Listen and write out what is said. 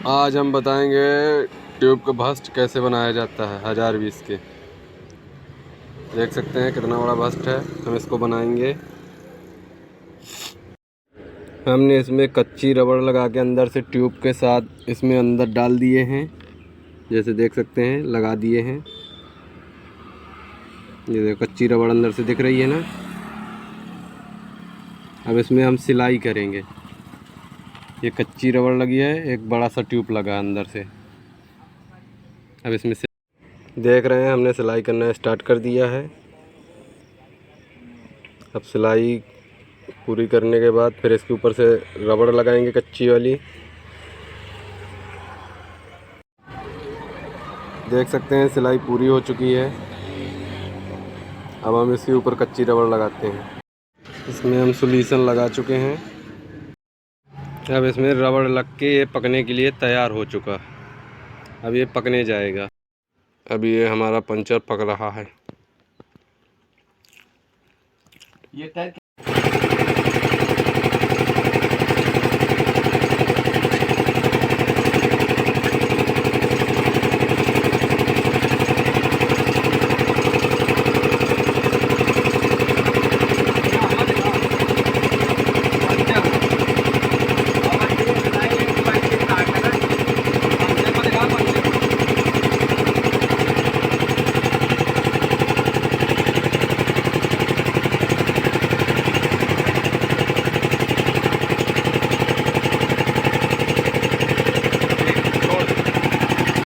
आज हम बताएंगे ट्यूब का बस्ट कैसे बनाया जाता है 1020 के। देख सकते हैं कितना बड़ा बस्ट है। हम इसको बनाएंगे। हमने इसमें कच्ची रबड़ लगा के अंदर से ट्यूब के साथ इसमें अंदर डाल दिए हैं। जैसे देख सकते हैं लगा दिए हैं। ये देखो कच्ची रबड़ अंदर से दिख रही है ना। अब इसमें हम सिलाई करेंगे। ये कच्ची रबड़ लगी है, एक बड़ा सा ट्यूब लगा है अंदर से। अब इसमें से देख रहे हैं हमने सिलाई करना स्टार्ट कर दिया है। अब सिलाई पूरी करने के बाद फिर इसके ऊपर से रबड़ लगाएंगे कच्ची वाली। देख सकते हैं सिलाई पूरी हो चुकी है। अब हम इसके ऊपर कच्ची रबड़ लगाते हैं। इसमें हम सॉल्यूशन लगा चुके हैं। अब इसमें रबड़ लग के ये पकने के लिए तैयार हो चुका। अब ये पकने जाएगा। अब ये हमारा पंचर पक रहा है।